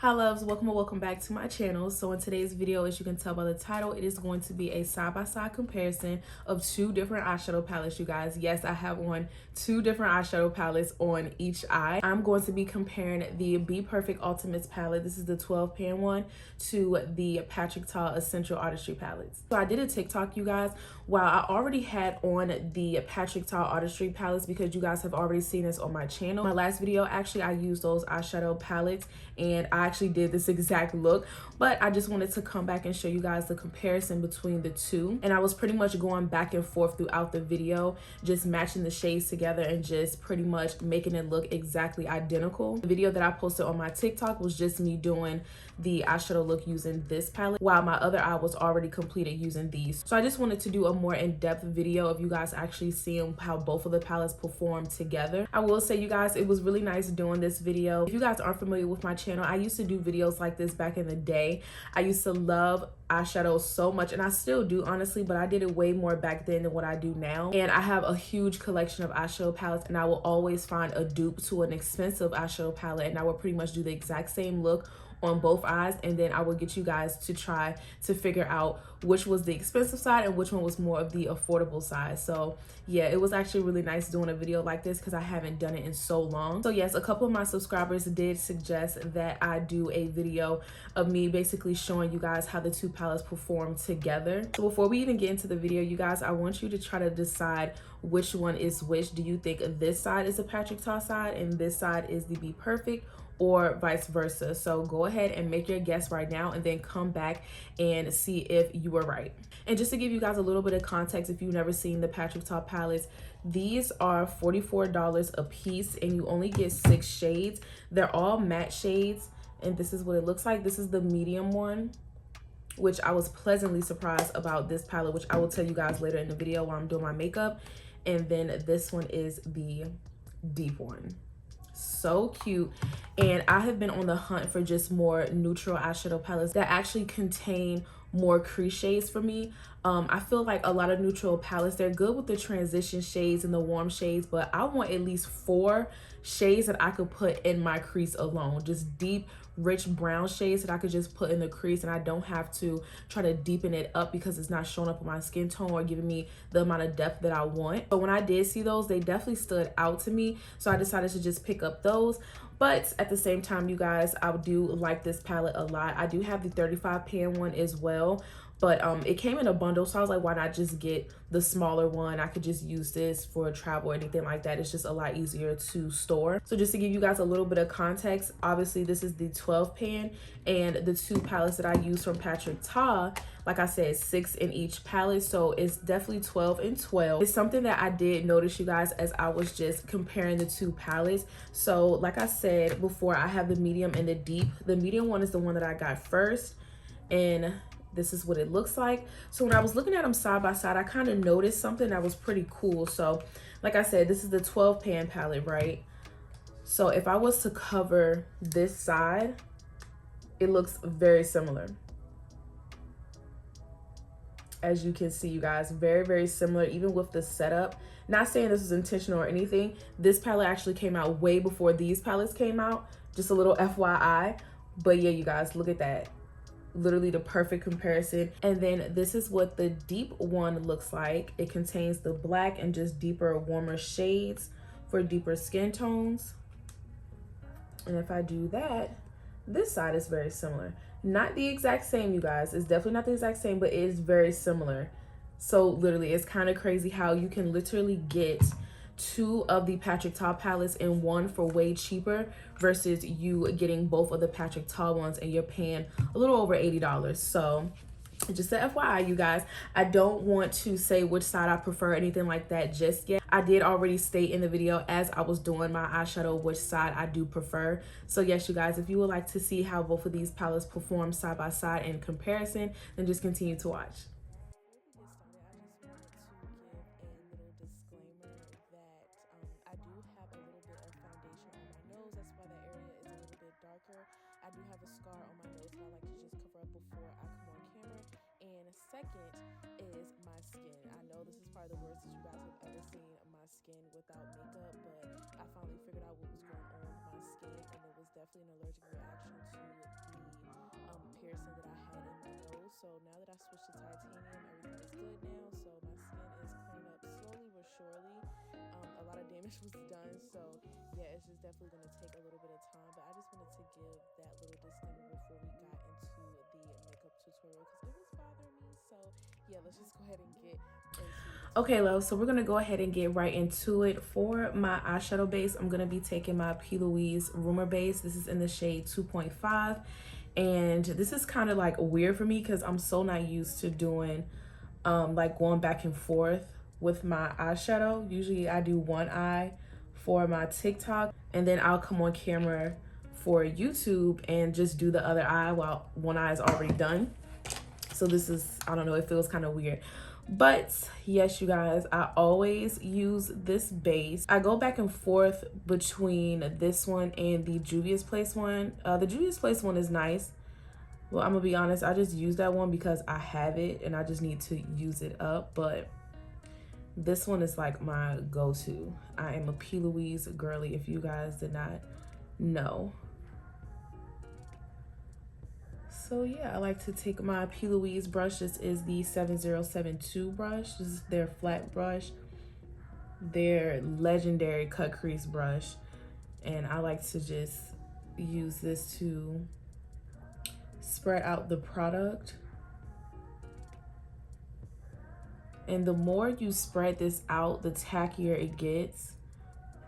Hi loves, welcome or welcome back to my channel. So in today's video, as you can tell by the title, it is going to be a side-by-side comparison of two different eyeshadow palettes, you guys. Yes, I have on two different eyeshadow palettes on each eye. I'm going to be comparing the Bperfect Ultimates palette, this is the 12 pan one, to the Patrick Ta Essential Artistry palettes. So I did a TikTok, you guys, while I already had on the Patrick Ta Artistry palettes because you guys have already seen this on my channel. My last video, actually, I used those eyeshadow palettes and I actually did this exact look, but I just wanted to come back and show you guys the comparison between the two. And I was pretty much going back and forth throughout the video, just matching the shades together and just pretty much making it look exactly identical. The video that I posted on my TikTok was just me doing the eyeshadow look using this palette, while my other eye was already completed using these. So I just wanted to do a more in-depth video of you guys actually seeing how both of the palettes perform together. I will say, you guys, it was really nice doing this video. If you guys aren't familiar with my channel, I used to do videos like this back in the day. I used to love eyeshadow so much, and I still do, honestly, but I did it way more back then than what I do now. And I have a huge collection of eyeshadow palettes, and I will always find a dupe to an expensive eyeshadow palette, and I will pretty much do the exact same look on both eyes, and then I will get you guys to try to figure out which was the expensive side and which one was more of the affordable side. So yeah, it was actually really nice doing a video like this because I haven't done it in so long. So yes, a couple of my subscribers did suggest that I do a video of me basically showing you guys how the two palettes perform together. So before we even get into the video, you guys, I want you to try to decide which one is which. Do you think this side is the Patrick Ta side and this side is the Bperfect, or vice versa? So go ahead and make your guess right now and then come back and see if you were right. And just to give you guys a little bit of context, if you've never seen the Patrick Ta palettes, these are $44 a piece and you only get 6 shades. They're all matte shades and this is what it looks like. This is the medium one, which I was pleasantly surprised about this palette, which I will tell you guys later in the video while I'm doing my makeup. And then this one is the deep one. So cute. And I have been on the hunt for just more neutral eyeshadow palettes that actually contain more crease shades for me. I feel like a lot of neutral palettes, they're good with the transition shades and the warm shades, but I want at least 4 shades that I could put in my crease alone, just deep rich brown shades that I could just put in the crease and I don't have to try to deepen it up because it's not showing up on my skin tone or giving me the amount of depth that I want. But when I did see those, they definitely stood out to me, so I decided to just pick up those. But at the same time, you guys, I do like this palette a lot. I do have the 35 pan one as well, but it came in a bundle, so I was like, why not just get the smaller one? I could just use this for travel or anything like that. It's just a lot easier to store. So just to give you guys a little bit of context, obviously this is the 12 pan, and the two palettes that I use from Patrick Ta, like I said, 6 in each palette, so it's definitely 12 and 12. It's something that I did notice, you guys, as I was just comparing the two palettes. So like I said before, I have the medium and the deep. The medium one is the one that I got first, and this is what it looks like. So when I was looking at them side by side, I kind of noticed something that was pretty cool. So like I said, this is the 12 pan palette, right? So if I was to cover this side, it looks very similar. As you can see, you guys, very, very similar, even with the setup. Not saying this was intentional or anything. This palette actually came out way before these palettes came out. Just a little FYI. But yeah, you guys, look at that. Literally the perfect comparison. And then this is what the deep one looks like. It contains the black and just deeper, warmer shades for deeper skin tones. And if I do that, this side is very similar. Not the exact same, you guys. It's definitely not the exact same, but it is very similar. So literally, it's kind of crazy how you can literally get 2 of the Patrick Ta palettes in one for way cheaper versus you getting both of the Patrick Ta ones and you're paying a little over $80. So just a FYI, you guys, I don't want to say which side I prefer or anything like that just yet. I did already state in the video as I was doing my eyeshadow which side I do prefer. So yes, you guys, if you would like to see how both of these palettes perform side by side in comparison, then just continue to watch. I do have a scar on my nose that I like to just cover up before I come on camera. And second is my skin. I know this is probably the worst that you guys have ever seen my skin without makeup, but I finally figured out what was going on with my skin, and it was definitely an allergic reaction to the piercing that I had in my nose. So now that I switched to titanium, everything is good now. So my skin is clearing up slowly but surely. A lot of damage was done, so yeah, it's just definitely going to take a little bit of time. But I just wanted to give that little disclaimer before we got into the makeup tutorial because it was bothering me. So yeah, let's just go ahead and get into the Okay, love, so we're gonna go ahead and get right into it. For my eyeshadow base, I'm gonna be taking my P. Louise Rumor base. This is in the shade 2.5, and this is kind of like weird for me because I'm so not used to doing like going back and forth with my eyeshadow. Usually I do one eye for my TikTok, and then I'll come on camera for YouTube and just do the other eye while one eye is already done. So this is, I don't know, it feels kind of weird. But yes, you guys, I always use this base. I go back and forth between this one and the Juvia's Place one. The Juvia's Place one is nice. Well, I'm gonna be honest, I just use that one because I have it and I just need to use it up. But this one is like my go-to. I am a P. Louise girly, if you guys did not know. So yeah, I like to take my P. Louise brush. This is the 7072 brush. This is their flat brush, their legendary cut crease brush. And I like to just use this to spread out the product. And the more you spread this out, the tackier it gets.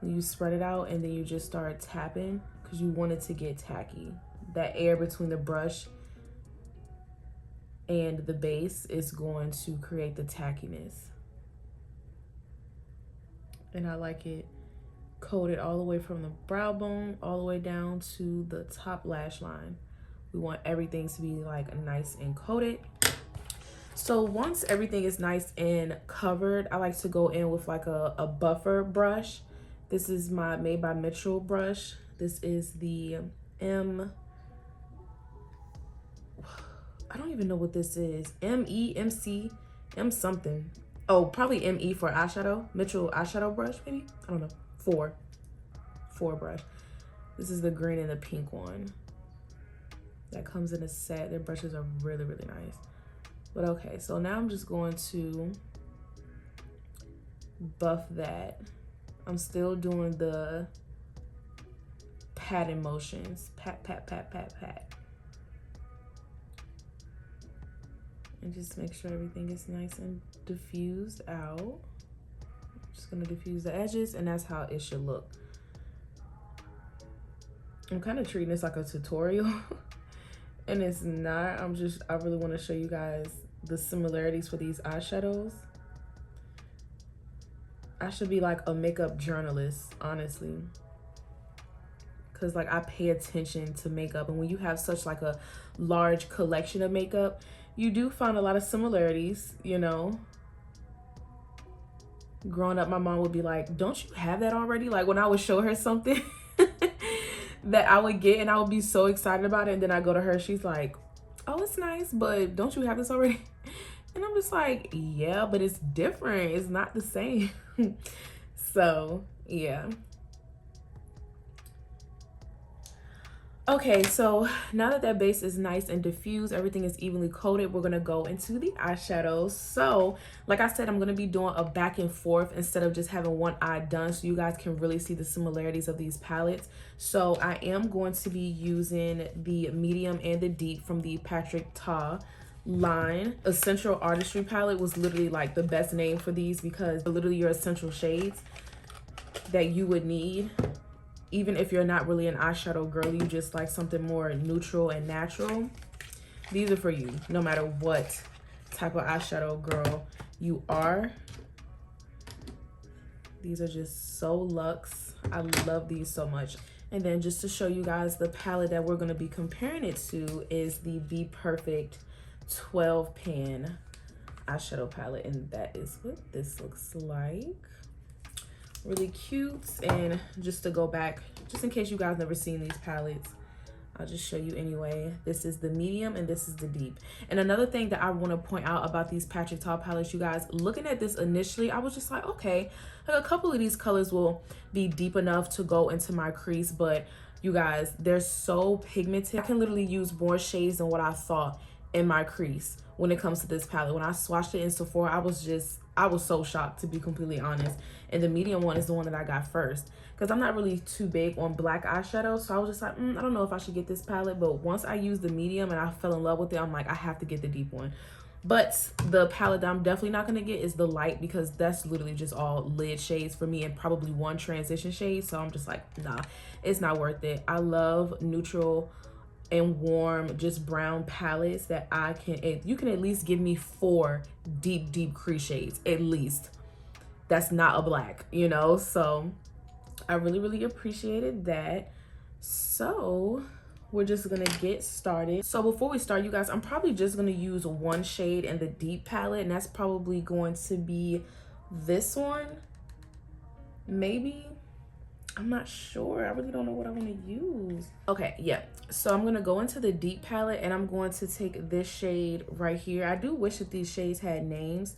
You spread it out and then you just start tapping because you want it to get tacky. That air between the brush and the base is going to create the tackiness. And I like it coated all the way from the brow bone all the way down to the top lash line. We want everything to be like nice and coated. So once everything is nice and covered, I like to go in with like a buffer brush. This is my Made by Mitchell brush. This is the I don't even know what this is. M-E, M-C, M something. Oh, probably M-E for eyeshadow. Mitchell eyeshadow brush, maybe? I don't know. Four brush. This is the green and the pink one. That comes in a set. Their brushes are really, really nice. But okay, so now I'm just going to buff that. I'm still doing the patting motions. Pat, pat, pat, pat, pat. And just make sure everything is nice and diffused out. I'm just gonna diffuse the edges, and that's how it should look. I'm kind of treating this like a tutorial, and it's not. I really want to show you guys the similarities for these eyeshadows. I should be like a makeup journalist, honestly. Cause like I pay attention to makeup, and when you have such like a large collection of makeup, you do find a lot of similarities, you know. Growing up, my mom would be like, don't you have that already? Like when I would show her something that I would get and I would be so excited about it, and then I go to her, she's like, oh, it's nice, but don't you have this already? And I'm just like, yeah, but it's different. It's not the same. So yeah. Okay, so now that that base is nice and diffused, everything is evenly coated, we're gonna go into the eyeshadows. So like I said, I'm gonna be doing a back and forth instead of just having one eye done, so you guys can really see the similarities of these palettes. So I am going to be using the medium and the deep from the Patrick Ta line. Essential Artistry palette was literally like the best name for these because they're literally your essential shades that you would need. Even if you're not really an eyeshadow girl, you just like something more neutral and natural, these are for you, no matter what type of eyeshadow girl you are. These are just so luxe. I love these so much. And then just to show you guys the palette that we're gonna be comparing it to is the Bperfect 12 pan eyeshadow palette. And that is what this looks like. Really cute. And just to go back, just in case you guys never seen these palettes, I'll just show you anyway. This is the medium and this is the deep. And another thing that I want to point out about these Patrick Ta palettes, you guys, looking at this initially, I was just like, okay, like a couple of these colors will be deep enough to go into my crease, but You guys, they're so pigmented. I can literally use more shades than what I thought in my crease when it comes to this palette. When I swatched it in Sephora, I was so shocked, to be completely honest. And the medium one is the one that I got first, because I'm not really too big on black eyeshadow. So I was just like, I don't know if I should get this palette. But once I used the medium and I fell in love with it, I'm like, I have to get the deep one. But the palette that I'm definitely not going to get is the light, because that's literally just all lid shades for me and probably one transition shade. So I'm just like, nah, it's not worth it. I love neutral and warm, just brown palettes that you can at least give me 4 deep crease shades, at least. That's not a black, you know? So I really appreciated that. So we're just gonna get started. So before we start, you guys, I'm probably just gonna use one shade in the deep palette, and that's probably going to be this one, maybe. I'm not sure. I really don't know what I want to use. Okay, yeah. So I'm going to go into the deep palette, and I'm going to take this shade right here. I do wish that these shades had names.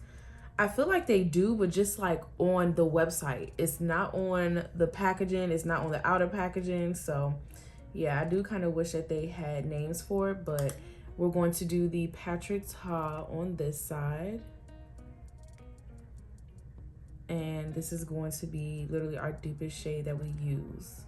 I feel like they do, but just like on the website. It's not on the packaging. It's not on the outer packaging. So yeah, I do kind of wish that they had names for it, but we're going to do the Patrick Ta on this side. And this is going to be literally our deepest shade that we use.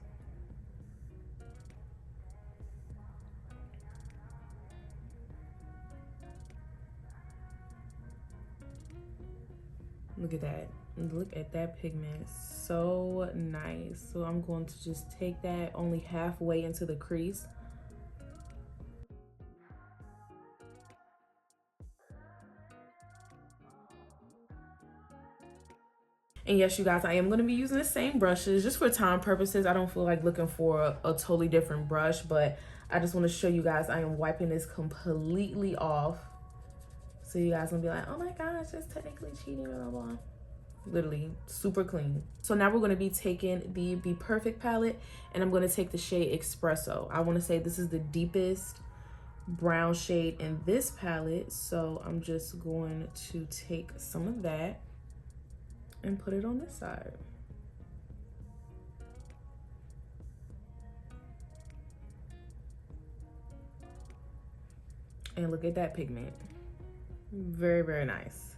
Look at that. Look at that pigment. So nice. So I'm going to just take that only halfway into the crease. And yes, you guys, I am going to be using the same brushes just for time purposes. I don't feel like looking for a totally different brush, but I just want to show you guys I am wiping this completely off. So you guys gonna be like, oh my gosh, that's technically cheating, blah, blah, blah. Literally super clean. So now we're gonna be taking the Bperfect palette, and I'm gonna take the shade Espresso. I wanna say this is the deepest brown shade in this palette. So I'm just going to take some of that and put it on this side. And look at that pigment. Very nice.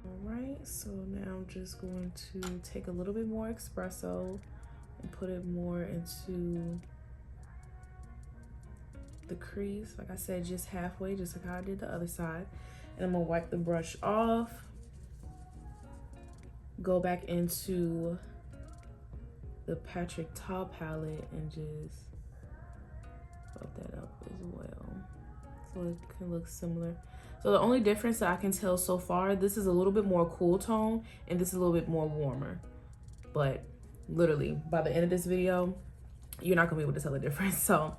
All right, so now I'm just going to take a little bit more Espresso and put it more into the crease, like I said, just halfway, just like how I did the other side. And I'm gonna wipe the brush off, go back into the Patrick Ta palette and just buff that up as well, so it can look similar. So the only difference that I can tell so far, this is a little bit more cool tone and this is a little bit more warmer. But literally by the end of this video, you're not gonna be able to tell the difference. So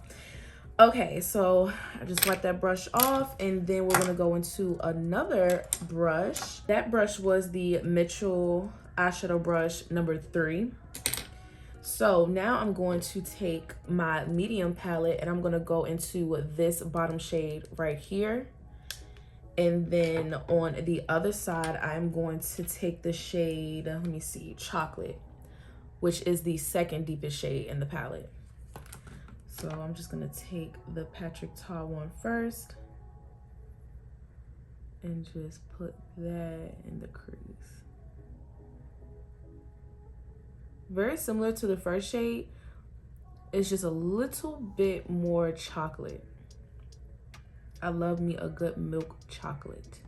okay, so I just wiped that brush off, and then we're gonna go into another brush. That brush was the Mitchell eyeshadow brush number 3. So now I'm going to take my medium palette and I'm gonna go into this bottom shade right here. And then on the other side, I'm going to take the shade, let me see, Chocolate, which is the second deepest shade in the palette. So I'm just gonna take the Patrick Ta one first and just put that in the crease. Very similar to the first shade, it's just a little bit more chocolate. I love me a good milk chocolate.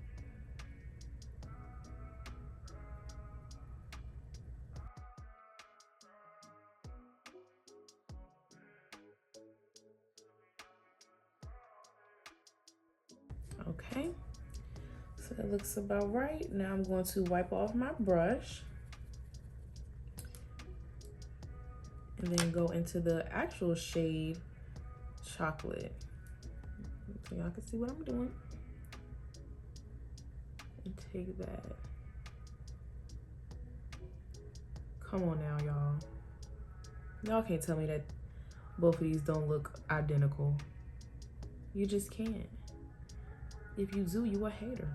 Okay, so that looks about right. Now I'm going to wipe off my brush and then go into the actual shade Chocolate. So y'all can see what I'm doing. And take that. Come on now, y'all. Y'all can't tell me that both of these don't look identical. You just can't. If you do, you a hater.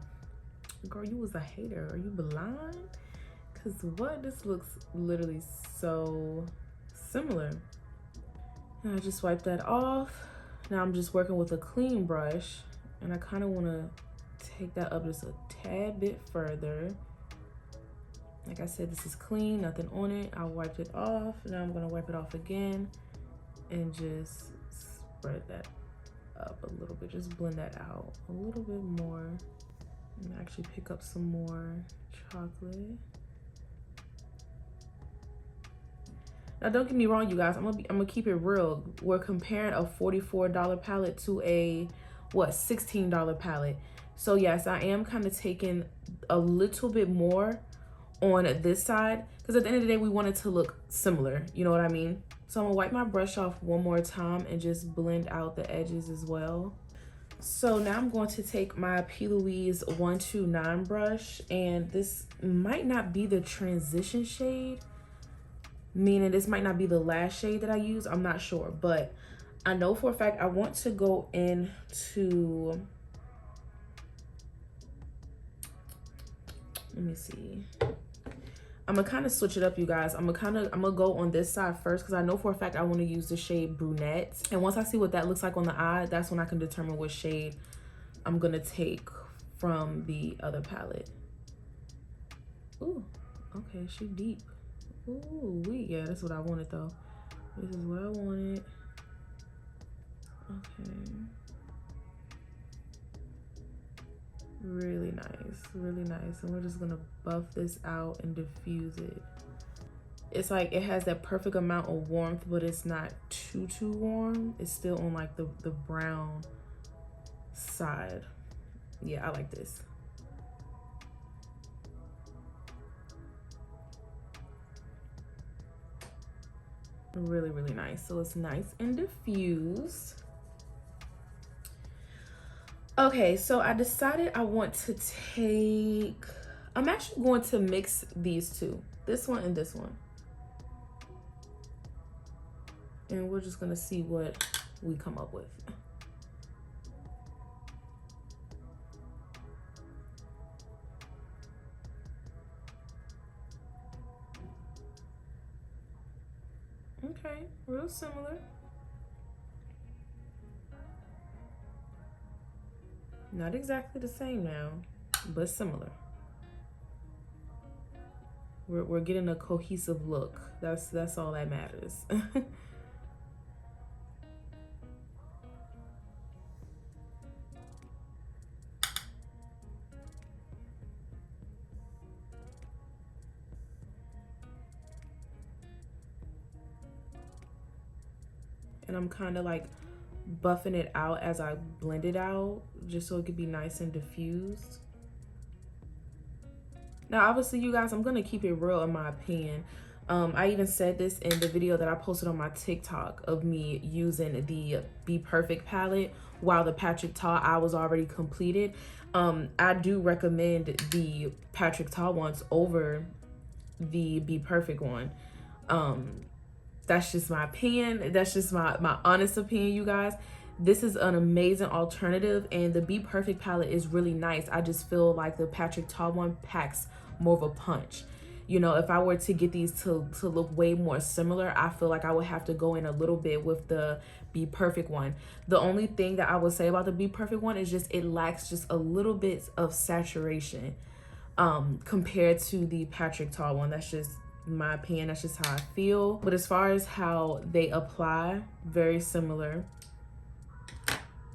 Girl, you was a hater. Are you blind? Cause what? This looks literally so similar. And I just wiped that off. Now I'm just working with a clean brush, and I kind of want to take that up just a tad bit further. Like I said, this is clean, nothing on it. I wiped it off. Now I'm gonna wipe it off again and just spread that up a little bit. Just blend that out a little bit more. And actually pick up some more chocolate. Now don't get me wrong, you guys, I'm gonna keep it real. We're comparing a $44 palette to a $16 palette. So yes, I am kind of taking a little bit more on this side, because at the end of the day we want it to look similar, you know what I mean? So I'm gonna wipe my brush off one more time and just blend out the edges as well. So now I'm going to take my P. Louise 129 brush, and this might not be the transition shade, meaning this might not be the last shade that I use. I'm not sure, but I know for a fact I want to go into, let me see. I'm gonna kind of switch it up, you guys. I'm gonna go on this side first, because I know for a fact I want to use the shade Brunette. And once I see what that looks like on the eye, that's when I can determine what shade I'm gonna take from the other palette. Ooh, okay, she deep. Ooh, yeah, that's what I wanted though. This is what I wanted. Okay. Really nice, really nice. And we're just gonna buff this out and diffuse it. It's like it has that perfect amount of warmth, but it's not too warm. It's still on like the brown side. Yeah, I like this. Really, really nice. So it's nice and diffused. Okay, so I decided I want to take, I'm actually going to mix these two, this one and this one. And we're just gonna see what we come up with. Okay, real similar. Not exactly the same now, but similar. We're getting a cohesive look. That's all that matters. And I'm kind of like buffing it out as I blend it out, just so it could be nice and diffused. Now, obviously, you guys, I'm gonna keep it real in my opinion. I even said this in the video that I posted on my TikTok of me using the Bperfect palette while the Patrick Ta eye was already completed. I do recommend the Patrick Ta ones over the Bperfect one. That's just my opinion. That's just my honest opinion, you guys. This is an amazing alternative, and the Bperfect palette is really nice. I just feel like the Patrick Ta one packs more of a punch. You know, if I were to get these to look way more similar, I feel like I would have to go in a little bit with the Bperfect one. The only thing that I would say about the Bperfect one is just it lacks just a little bit of saturation compared to the Patrick Ta one. That's just my opinion. That's just how I feel. But as far as how they apply, very similar.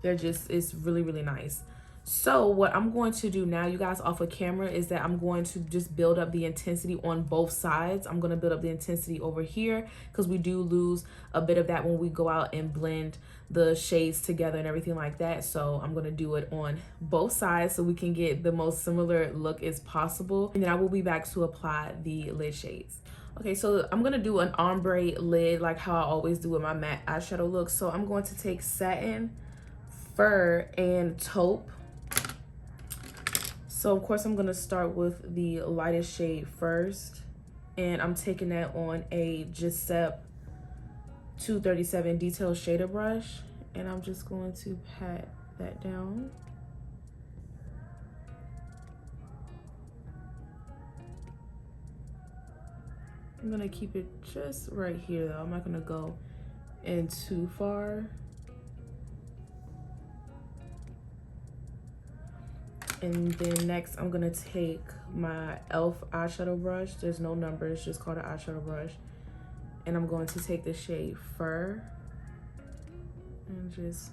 They're just, it's really, really nice. So what I'm going to do now, you guys, off of camera, is that I'm going to just build up the intensity on both sides. I'm going to build up the intensity over here, because we do lose a bit of that when we go out and blend the shades together and everything like that. So I'm going to do it on both sides so we can get the most similar look as possible. And then I will be back to apply the lid shades. Okay, so I'm going to do an ombre lid like how I always do with my matte eyeshadow look. So I'm going to take Satin, Fur, and Taupe. So of course I'm gonna start with the lightest shade first, and I'm taking that on a Giuseppe 237 detail shader brush, and I'm just going to pat that down. I'm gonna keep it just right here though. I'm not gonna go in too far. And then next I'm gonna take my e.l.f. eyeshadow brush. There's no number, it's just called an eyeshadow brush. And I'm going to take the shade Fur and just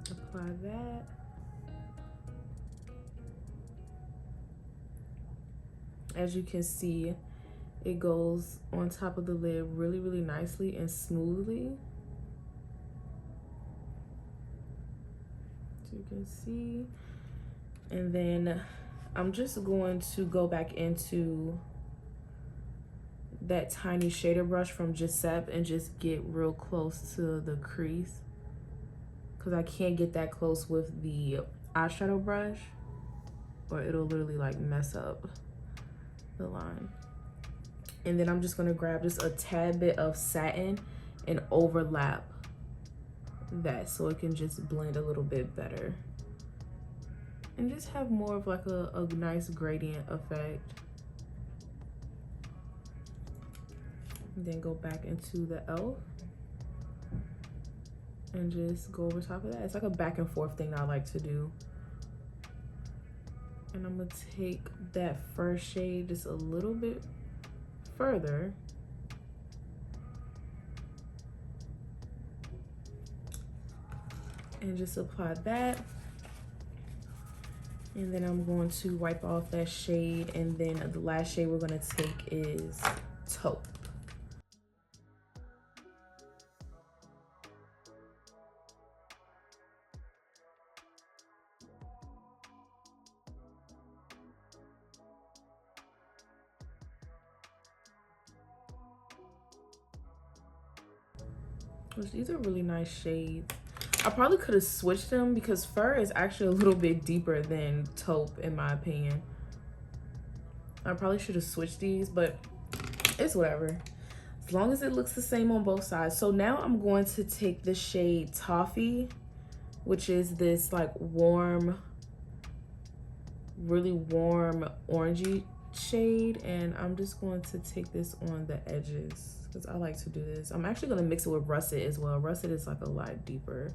apply that. As you can see, it goes on top of the lid really, really nicely and smoothly. So you can see. And then I'm just going to go back into that tiny shader brush from Giuseppe and just get real close to the crease, because I can't get that close with the eyeshadow brush or it'll literally like mess up the line. And then I'm just gonna grab just a tad bit of satin and overlap that so it can just blend a little bit better and just have more of like a nice gradient effect. And then go back into the e.l.f. and just go over top of that. It's like a back and forth thing I like to do. And I'm gonna take that first shade just a little bit further. And just apply that. And then I'm going to wipe off that shade, and then the last shade we're gonna take is Taupe. These are really nice shades. I probably could have switched them because Fur is actually a little bit deeper than Taupe in my opinion. I probably should have switched these, but it's whatever. As long as it looks the same on both sides. So now I'm going to take the shade Toffee, which is this like warm, really warm orangey shade. And I'm just going to take this on the edges because I like to do this. I'm actually gonna mix it with Russet as well. Russet is like a lot deeper.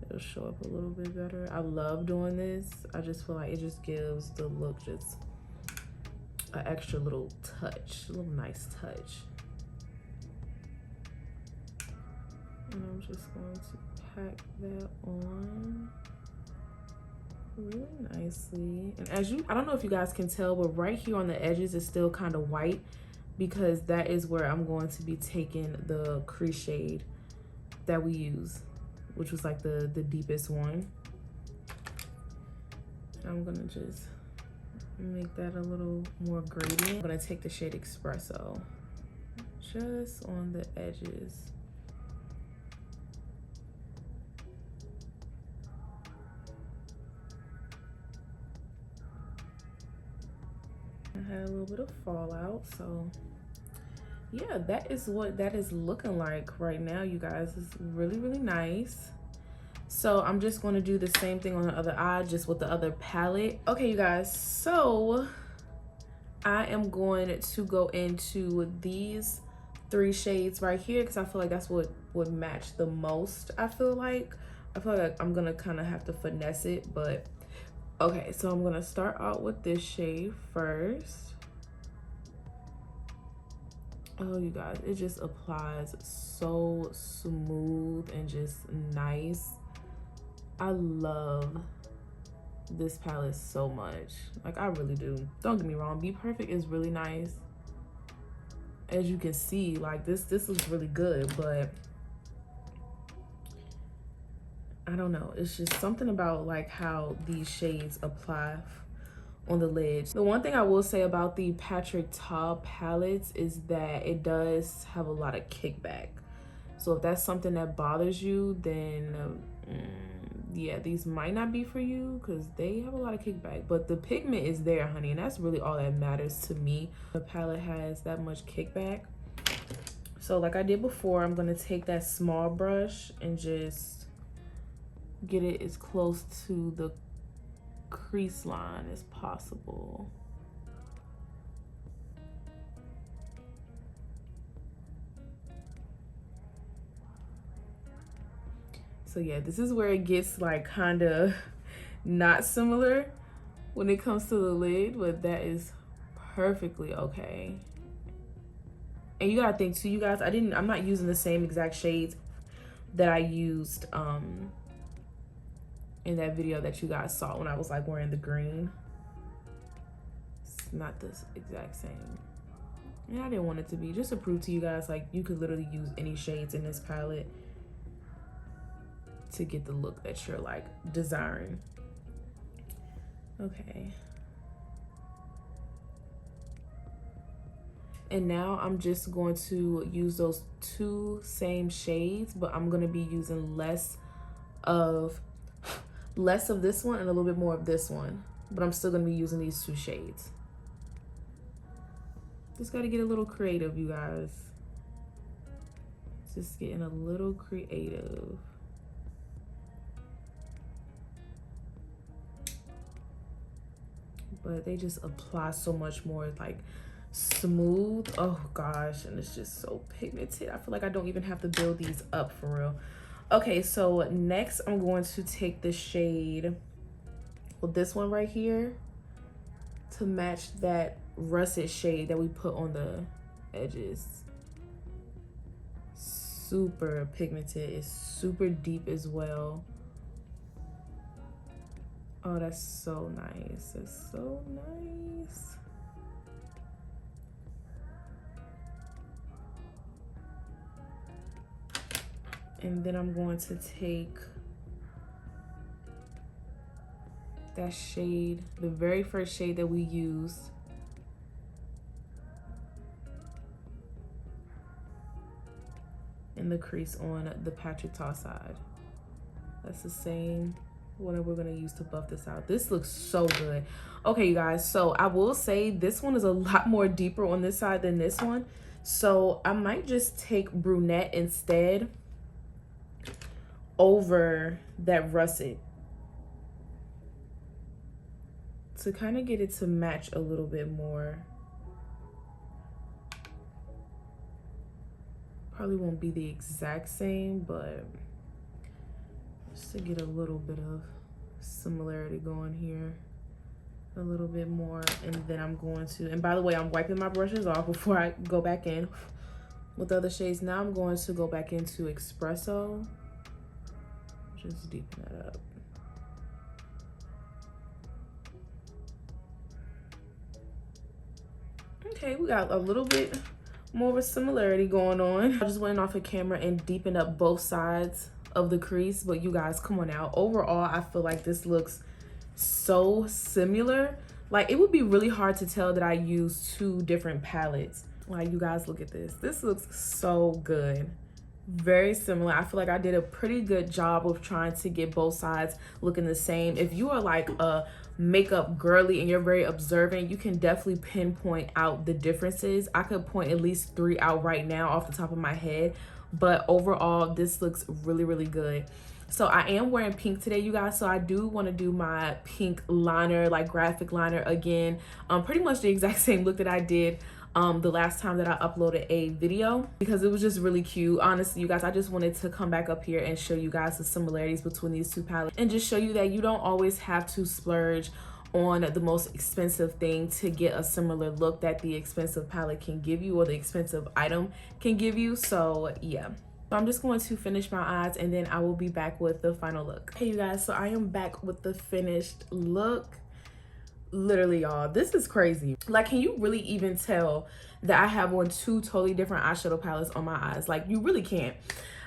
It'll show up a little bit better. I love doing this. I just feel like it just gives the look just an extra little touch, a little nice touch. And I'm just going to pack that on really nicely. And as you, I don't know if you guys can tell, but right here on the edges is still kind of white because that is where I'm going to be taking the crease shade that we use, which was like the deepest one. I'm gonna just make that a little more gradient. I'm gonna take the shade Espresso just on the edges. I had a little bit of fallout, so yeah, that is what that is looking like right now, you guys. It's really, really nice. So I'm just going to do the same thing on the other eye, just with the other palette. Okay, you guys, so I am going to go into these 3 shades right here because I feel like that's what would match the most. I feel like I'm gonna kind of have to finesse it, but okay. So I'm gonna start out with this shade first. Oh, you guys, it just applies so smooth and just nice. I love this palette so much. Like, I really do. Don't get me wrong, Bperfect is really nice. As you can see, like this looks really good, but I don't know. It's just something about like how these shades apply on the lid. The one thing I will say about the Patrick Ta palettes is that it does have a lot of kickback. So if that's something that bothers you, then yeah, these might not be for you because they have a lot of kickback. But the pigment is there, honey, and that's really all that matters to me. The palette has that much kickback. So like I did before, I'm gonna take that small brush and just get it as close to the crease line as possible. So yeah, this is where it gets like kind of not similar when it comes to the lid, but that is perfectly okay. And you gotta think too, you guys, I'm not using the same exact shades that I used in that video that you guys saw when I was like wearing the green. It's not this exact same. And I didn't want it to be, just to prove to you guys like you could literally use any shades in this palette to get the look that you're like desiring. Okay. And now I'm just going to use those two same shades, but I'm gonna be using less of this one and a little bit more of this one, but I'm still gonna be using these two shades. Just gotta get a little creative, you guys. Just getting a little creative. But they just apply so much more like smooth. Oh gosh, and it's just so pigmented. I feel like I don't even have to build these up for real. Okay, so next I'm going to take the shade, well, this one right here, to match that russet shade that we put on the edges. Super pigmented, it's super deep as well. Oh, that's so nice. That's so nice. And then I'm going to take that shade, the very first shade that we used, in the crease on the Patrick Ta side. That's the same one that we're gonna use to buff this out. This looks so good. Okay, you guys, so I will say this one is a lot more deeper on this side than this one. So I might just take brunette instead over that russet to kind of get it to match a little bit more. Probably won't be the exact same, but just to get a little bit of similarity going here, a little bit more. And then I'm going to, and by the way, I'm wiping my brushes off before I go back in with the other shades. Now I'm going to go back into Espresso, just deepen that up. Okay, we got a little bit more of a similarity going on. I just went off the camera and deepened up both sides of the crease, but you guys, come on now. Overall, I feel like this looks so similar. Like, it would be really hard to tell that I used two different palettes. Like, you guys, look at this. This looks so good. Very similar. I feel like I did a pretty good job of trying to get both sides looking the same. If you are like a makeup girly and you're very observant, you can definitely pinpoint out the differences. I could point at least 3 out right now off the top of my head, but overall this looks really, really good. So I am wearing pink today, you guys, so I do want to do my pink liner, like graphic liner again. Pretty much the exact same look that I did the last time that I uploaded a video, because it was just really cute. Honestly, you guys, I just wanted to come back up here and show you guys the similarities between these two palettes and just show you that you don't always have to splurge on the most expensive thing to get a similar look that the expensive palette can give you, or the expensive item can give you. So yeah, so I'm just going to finish my eyes and then I will be back with the final look. Hey you guys, so I am back with the finished look. Literally, y'all, this is crazy. Like, can you really even tell that I have on two totally different eyeshadow palettes on my eyes? Like, you really can't.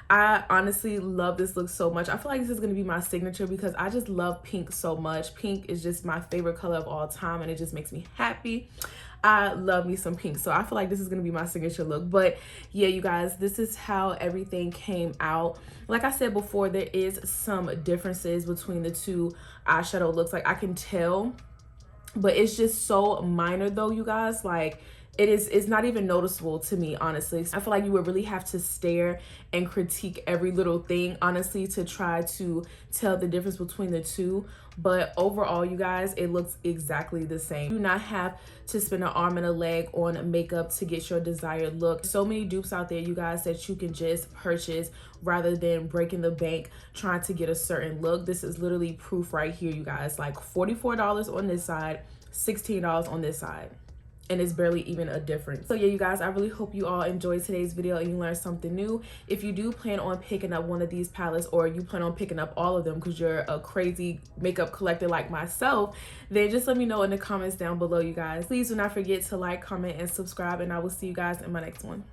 I honestly love this look so much. I feel like this is going to be my signature because I just love pink so much. Pink is just my favorite color of all time and it just makes me happy. I love me some pink, so I feel like this is going to be my signature look. But yeah, you guys, this is how everything came out. Like I said before, there is some differences between the two eyeshadow looks. Like, I can tell, but it's just so minor though, you guys. Like, it's not even noticeable to me, honestly. I feel like you would really have to stare and critique every little thing, honestly, to try to tell the difference between the two. But overall, you guys, it looks exactly the same. You do not have to spend an arm and a leg on makeup to get your desired look. So many dupes out there, you guys, that you can just purchase rather than breaking the bank trying to get a certain look. This is literally proof right here, you guys. Like $44 on this side, $16 on this side, and it's barely even a difference. So yeah, you guys, I really hope you all enjoyed today's video and you learned something new. If you do plan on picking up one of these palettes, or you plan on picking up all of them because you're a crazy makeup collector like myself, then just let me know in the comments down below, you guys. Please do not forget to like, comment, and subscribe, and I will see you guys in my next one.